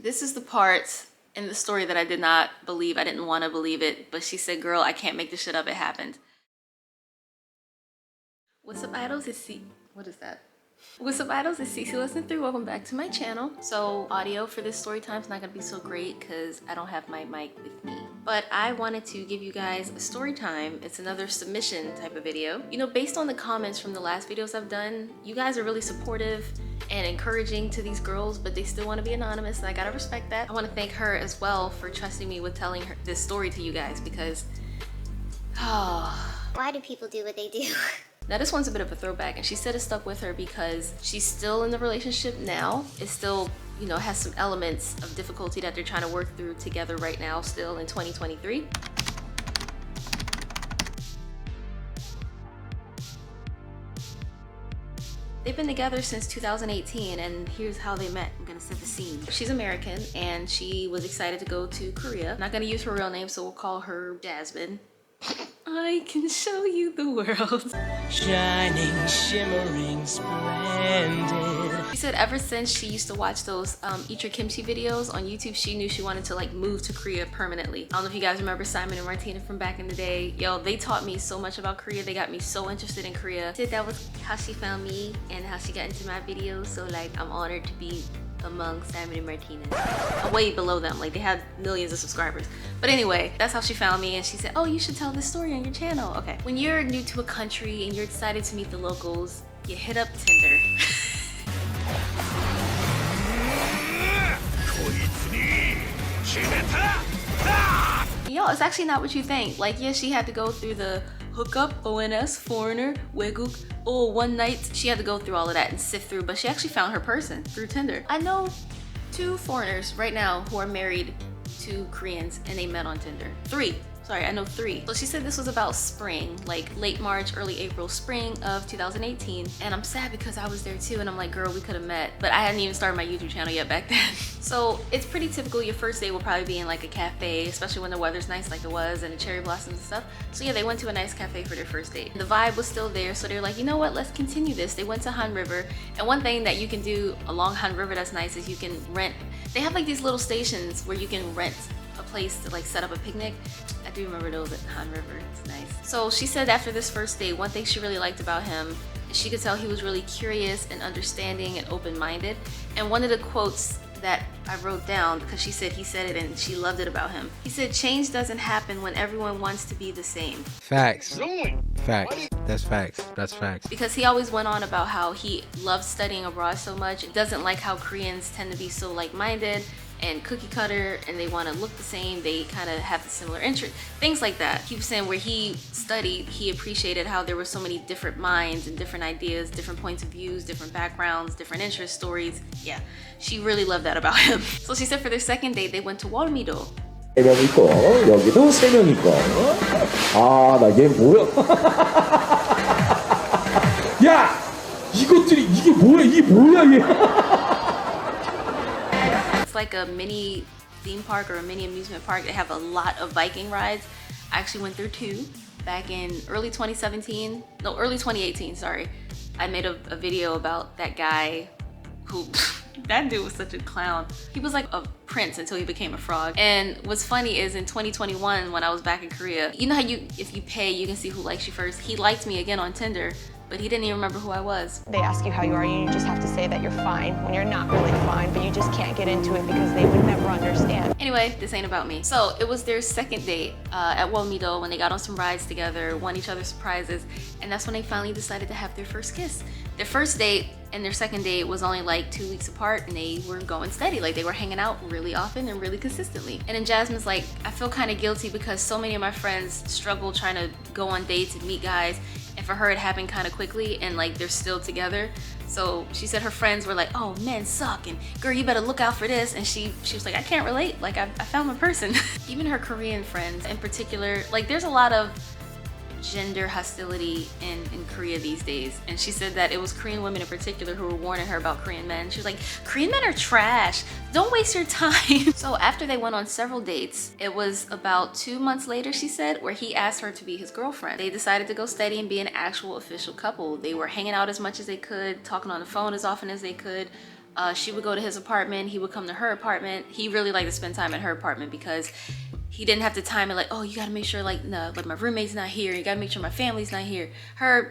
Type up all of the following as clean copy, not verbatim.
This is the part in the story that I did not believe. I didn't want to believe it, but she said, girl, I can't make this shit up. It happened. What's up, idols? What is that? What's up, idols? It's Cece Lesson 3. Welcome back to my channel. So audio for this story time is not gonna be so great because I don't have my mic with me. But I wanted to give you guys a story time. It's another submission type of video. You know, based on the comments from the last videos I've done, you guys are really supportive and encouraging to these girls, but they still want to be anonymous, and I gotta respect that. I want to thank her as well for trusting me with telling her this story to you guys because, Why do people do what they do? Now this one's a bit of a throwback, and she said it stuck with her because she's still in the relationship now. It still, you know, has some elements of difficulty that they're trying to work through together right now, still in 2023. They've been together since 2018, and here's how they met. I'm gonna set the scene. She's American, and she was excited to go to Korea. I'm not gonna use her real name, so we'll call her Jasmine. I can show you the world. Shining, shimmering, splendid. She said ever since she used to watch those Eat Your Kimchi videos on YouTube, she knew she wanted to like move to Korea permanently. I don't know if you guys remember Simon and Martina from back in the day. Yo, they taught me so much about Korea. They got me so interested in Korea. That was how she found me and how she got into my videos. So like, I'm honored to be among Simon and Martina. I'm way below them, like they had millions of subscribers. But anyway, that's how she found me, and she said, oh, you should tell this story on your channel. Okay. When you're new to a country and you're excited to meet the locals, you hit up Tinder. Yo, it's actually not what you think. Like, yeah, she had to go through the hookup, ONS, foreigner, weguk, one night. She had to go through all of that and sift through, but she actually found her person through Tinder. I know 2 foreigners right now who are married to Koreans, and they met on Tinder. 3. Sorry, I know 3. So she said this was about spring, like late March, early April, spring of 2018. And I'm sad because I was there too, and I'm like, girl, we could have met. But I hadn't even started my YouTube channel yet back then. So it's pretty typical. Your first date will probably be in like a cafe, especially when the weather's nice like it was, and the cherry blossoms and stuff. So yeah, they went to a nice cafe for their first date. The vibe was still there, so they're like, you know what, let's continue this. They went to Han River, and one thing that you can do along Han River that's nice is you can rent. They have like these little stations where you can rent a place to like set up a picnic. I do remember those at Han River. It's nice. So she said after this first date, one thing she really liked about him, she could tell he was really curious and understanding and open-minded. And one of the quotes that I wrote down, because she said he said it and she loved it about him. He said, change doesn't happen when everyone wants to be the same. Facts. Facts. That's facts. That's facts. Because he always went on about how he loves studying abroad so much. It doesn't like how Koreans tend to be so like-minded and cookie cutter, and they want to look the same. They kind of have the similar interest, things like that. He was saying where he studied, he appreciated how there were so many different minds and different ideas, different points of views, different backgrounds, different interest stories. Yeah, she really loved that about him. So she said for their second date, they went to 월미도. 3명 있고 여기도 3명 있고 아, 나 얘 뭐야? 야! 이것들이 이게 뭐야? 이게 뭐야 얘? It's like a mini theme park or a mini amusement park. They have a lot of Viking rides. I actually went through 2 back in early 2017. No, early 2018, sorry. I made a video about that guy who, that dude was such a clown. He was like a prince until he became a frog. And what's funny is in 2021, when I was back in Korea, you know how if you pay, you can see who likes you first. He liked me again on Tinder, but he didn't even remember who I was. They ask you how you are, you just have to say that you're fine when you're not really fine, but you just can't get into it because they would never understand. Anyway, this ain't about me. So it was their second date at 월미도 when they got on some rides together, won each other surprises, and that's when they finally decided to have their first kiss. Their first date and their second date was only like 2 weeks apart, and they were going steady. Like they were hanging out really often and really consistently. And then Jasmine's like, I feel kind of guilty because so many of my friends struggle trying to go on dates and meet guys. And for her, it happened kind of quickly, and like they're still together. So she said her friends were like, oh, men suck, and girl, you better look out for this. And she was like, I can't relate. Like I found my person. Even her Korean friends in particular, like there's a lot of gender hostility in Korea these days. And she said that it was Korean women in particular who were warning her about Korean men. She was like, Korean men are trash. Don't waste your time. So after they went on several dates, it was about 2 months later, she said, where he asked her to be his girlfriend. They decided to go steady and be an actual official couple. They were hanging out as much as they could, talking on the phone as often as they could. She would go to his apartment, he would come to her apartment. He really liked to spend time at her apartment because he didn't have to time it like, oh, you gotta make sure like, no, like my roommate's not here, you gotta make sure my family's not here.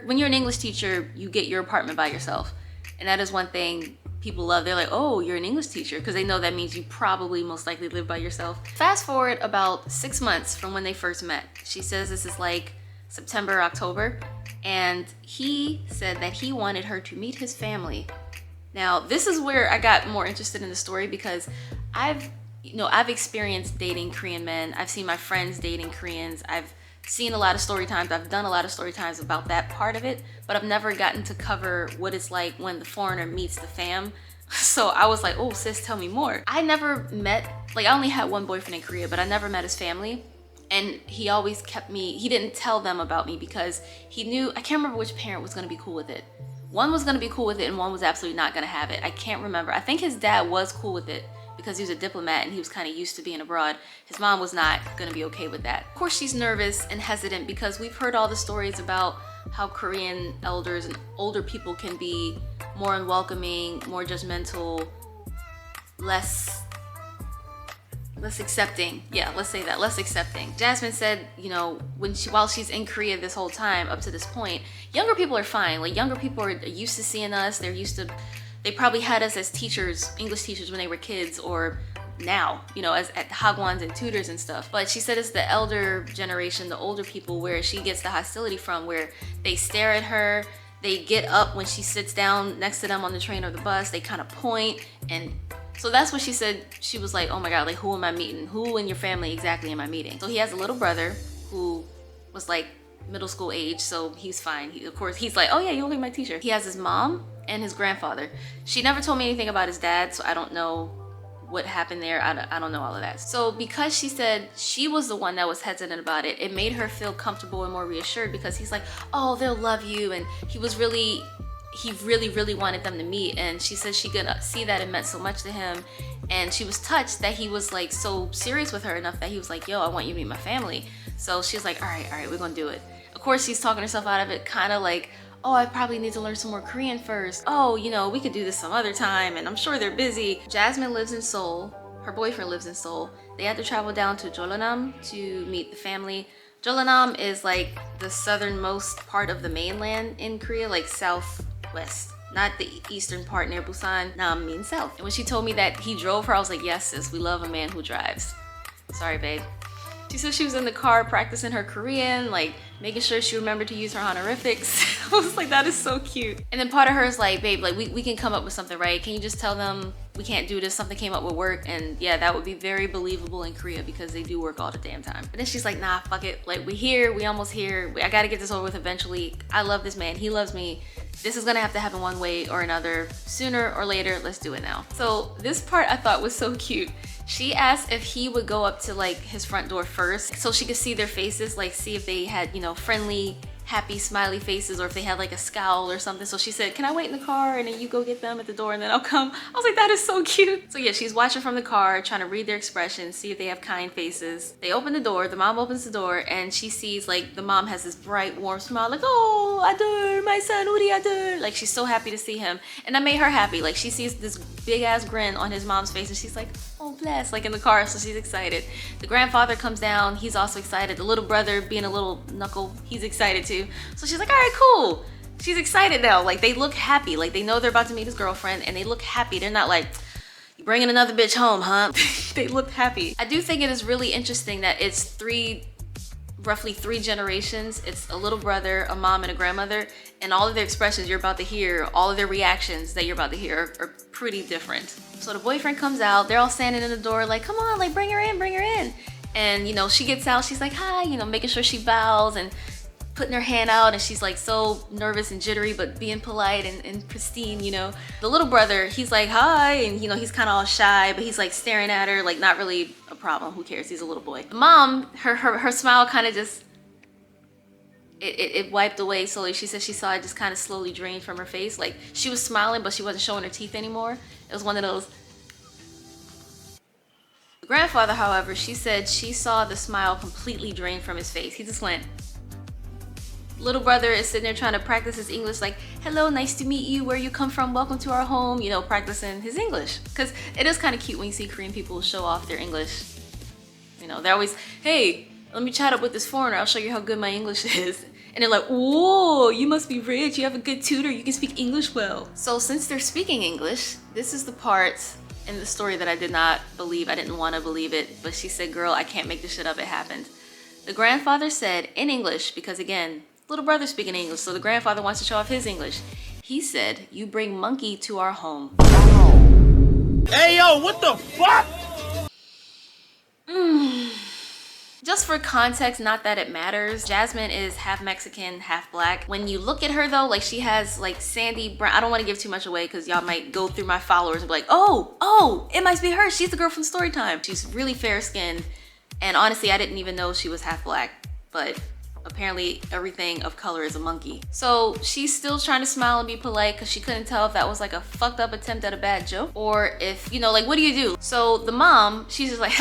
When you're an English teacher, you get your apartment by yourself. And that is one thing people love. They're like, oh, you're an English teacher, because they know that means you probably most likely live by yourself. Fast forward about 6 months from when they first met. She says this is like September, October, and he said that he wanted her to meet his family. Now, this is where I got more interested in the story because I've experienced dating Korean men. I've seen my friends dating Koreans. I've seen a lot of story times. I've done a lot of story times about that part of it, but I've never gotten to cover what it's like when the foreigner meets the fam. So I was like, oh, sis, tell me more. I never met, like I only had one boyfriend in Korea, but I never met his family. And he always kept me, he didn't tell them about me because he knew, I can't remember which parent was gonna be cool with it. One was gonna be cool with it and one was absolutely not gonna have it. I can't remember. I think his dad was cool with it because he was a diplomat and he was kind of used to being abroad. His mom was not gonna be okay with that. Of course, she's nervous and hesitant because we've heard all the stories about how Korean elders and older people can be more unwelcoming, more judgmental, less accepting. Yeah, let's say that, less accepting. Jasmine said, you know, while she's in Korea this whole time up to this point, younger people are fine. Like younger people are used to seeing us. They probably had us as teachers, English teachers when they were kids, or now, you know, as at hagwons and tutors and stuff. But she said it's the elder generation, the older people, where she gets the hostility from, where they stare at her, they get up when she sits down next to them on the train or the bus, they kind of point. And so that's what she said. She was like, oh my God, like who am I meeting? Who in your family exactly am I meeting? So he has a little brother who was like middle school age, so he's fine. Of course, he's like, oh yeah, you'll be my teacher. He has his mom and his grandfather. She never told me anything about his dad, so I don't know what happened there. I don't know all of that. So because she said she was the one that was hesitant about it, it made her feel comfortable and more reassured because he's like, oh, they'll love you. And he really wanted them to meet. And she said she could see that it meant so much to him. And she was touched that he was like so serious with her enough that he was like, yo, I want you to meet my family. So she's like, all right, we're gonna do it. Of course, she's talking herself out of it, kind of like, oh, I probably need to learn some more Korean first. Oh, you know, we could do this some other time, and I'm sure they're busy. Jasmine lives in Seoul. Her boyfriend lives in Seoul. They had to travel down to Jeollanam to meet the family. Jeollanam is like the southernmost part of the mainland in Korea, like southwest. Not the eastern part near Busan. Nam means south. And when she told me that he drove her, I was like, yes, sis, we love a man who drives. Sorry, babe. She said she was in the car practicing her Korean, like making sure she remembered to use her honorifics. I was like, that is so cute. And then part of her is like, babe, like we can come up with something, right? Can you just tell them we can't do this, something came up with work? And yeah, that would be very believable in Korea because they do work all the damn time. But then she's like, nah, fuck it. Like we almost here. I gotta get this over with eventually. I love this man, he loves me. This is gonna have to happen one way or another. Sooner or later, let's do it now. So this part I thought was so cute. She asked if he would go up to like his front door first so she could see their faces, like see if they had, you know, friendly, happy, smiley faces, or if they had like a scowl or something. So she said, can I wait in the car and then you go get them at the door and then I'll come? I was like, that is so cute. So yeah, she's watching from the car, trying to read their expressions, see if they have kind faces. They open the door, the mom opens the door, and she sees like the mom has this bright, warm smile, like, oh, Adur, my son, Uri Adur. Like she's so happy to see him. And that made her happy. Like she sees this big ass grin on his mom's face and she's like, oh bless, like in the car, so she's excited. The grandfather comes down, he's also excited. The little brother, being a little knuckle, he's excited too. So she's like, all right, cool. She's excited now. Like they look happy, like they know they're about to meet his girlfriend and they look happy. They're not like, you bringing another bitch home, huh? They look happy. I do think it is really interesting that it's roughly three generations. It's a little brother, a mom, and a grandmother, and all of their expressions you're about to hear, all of their reactions that you're about to hear are pretty different. So the boyfriend comes out, they're all standing in the door like, come on, like bring her in, bring her in. And you know, she gets out, she's like, hi, you know, making sure she bows and putting her hand out, and she's like so nervous and jittery, but being polite and pristine, you know. The little brother, he's like, hi, and you know, he's kind of all shy, but he's like staring at her, like not really a problem, who cares, he's a little boy. The mom, her smile kind of just, it wiped away slowly. She said she saw it just kind of slowly drain from her face. Like she was smiling, but she wasn't showing her teeth anymore. It was one of those. The grandfather, however, she said she saw the smile completely drain from his face. He just went. Little brother is sitting there trying to practice his English, like, hello, nice to meet you, where you come from, welcome to our home, you know, practicing his English. Because it is kind of cute when you see Korean people show off their English. You know, they're always, hey, let me chat up with this foreigner, I'll show you how good my English is. And they're like, whoa, you must be rich, you have a good tutor, you can speak English well. So since they're speaking English, this is the part in the story that I did not believe. I didn't want to believe it, but she said, girl, I can't make this shit up, it happened. The grandfather said in English, because again, little brother speaking English, so the grandfather wants to show off his English. He said, you bring monkey to our home. Hey yo, what the fuck? Just for context, not that it matters, Jasmine is half Mexican, half black. When you look at her though, like she has like sandy brown, I don't want to give too much away because y'all might go through my followers and be like, oh, it must be her. She's the girl from Storytime. She's really fair skinned. And honestly, I didn't even know she was half black, but apparently everything of color is a monkey. So she's still trying to smile and be polite because she couldn't tell if that was like a fucked up attempt at a bad joke or if, you know, like, what do you do? So the mom, she's just like,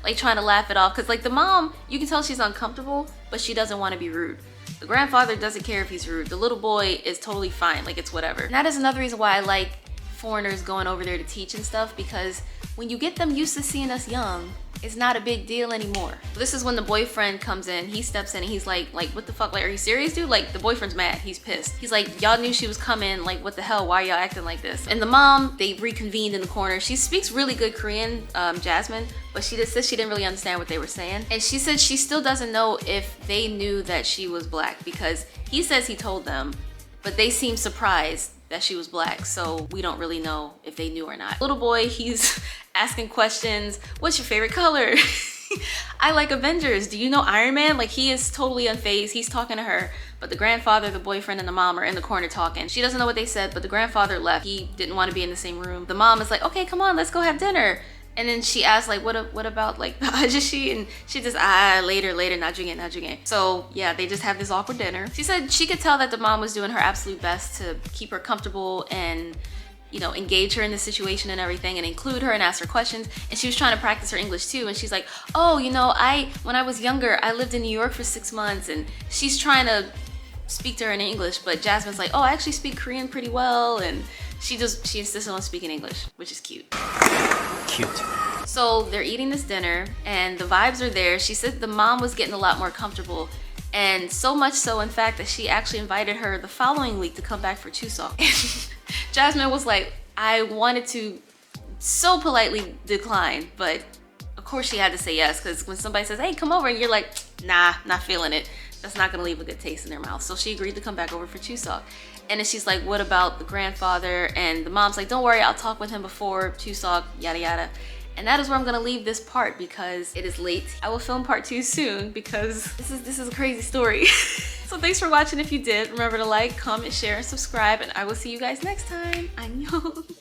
like trying to laugh it off. Cause like the mom, you can tell she's uncomfortable, but she doesn't want to be rude. The grandfather doesn't care if he's rude. The little boy is totally fine, like it's whatever. And that is another reason why I like foreigners going over there to teach and stuff, because when you get them used to seeing us young, it's not a big deal anymore. This is when the boyfriend comes in, he steps in and he's like, what the fuck, like, are you serious, dude? Like, the boyfriend's mad, he's pissed. He's like, y'all knew she was coming, like, what the hell, why y'all acting like this? And the mom, they reconvened in the corner. She speaks really good Korean, Jasmine, but she just said she didn't really understand what they were saying. And she said she still doesn't know if they knew that she was black, because he says he told them, but they seem surprised that she was black, so we don't really know if they knew or not. Little boy, he's asking questions. What's your favorite color? I like Avengers. Do you know Iron Man? Like, he is totally unfazed. He's talking to her, but the grandfather, the boyfriend, and the mom are in the corner talking. She doesn't know what they said, but the grandfather left. He didn't want to be in the same room. The mom is like, okay, come on, let's go have dinner. And then she asked, like, what about, like, the ajashi? And she just, later, 나중에. So, yeah, they just have this awkward dinner. She said she could tell that the mom was doing her absolute best to keep her comfortable and, you know, engage her in the situation and everything and include her and ask her questions. And she was trying to practice her English too. And she's like, oh, you know, when I was younger, I lived in New York for 6 months. And she's trying to speak to her in English, but Jasmine's like, oh, I actually speak Korean pretty well. And she insists on speaking English, which is cute. Cute. So they're eating this dinner and the vibes are there. She said the mom was getting a lot more comfortable, and so much so, in fact, that she actually invited her the following week to come back for Chuseok. Jasmine was like, I wanted to so politely decline, but of course she had to say yes, because when somebody says, hey, come over, and you're like, nah, not feeling it, that's not gonna leave a good taste in their mouth. So she agreed to come back over for Chuseok. And then she's like, what about the grandfather? And the mom's like, don't worry, I'll talk with him before Chuseok, yada yada. And that is where I'm gonna leave this part because it is late. I will film part 2 soon because this is a crazy story. So thanks for watching. If you did, remember to like, comment, share, and subscribe, and I will see you guys next time. Annyeong.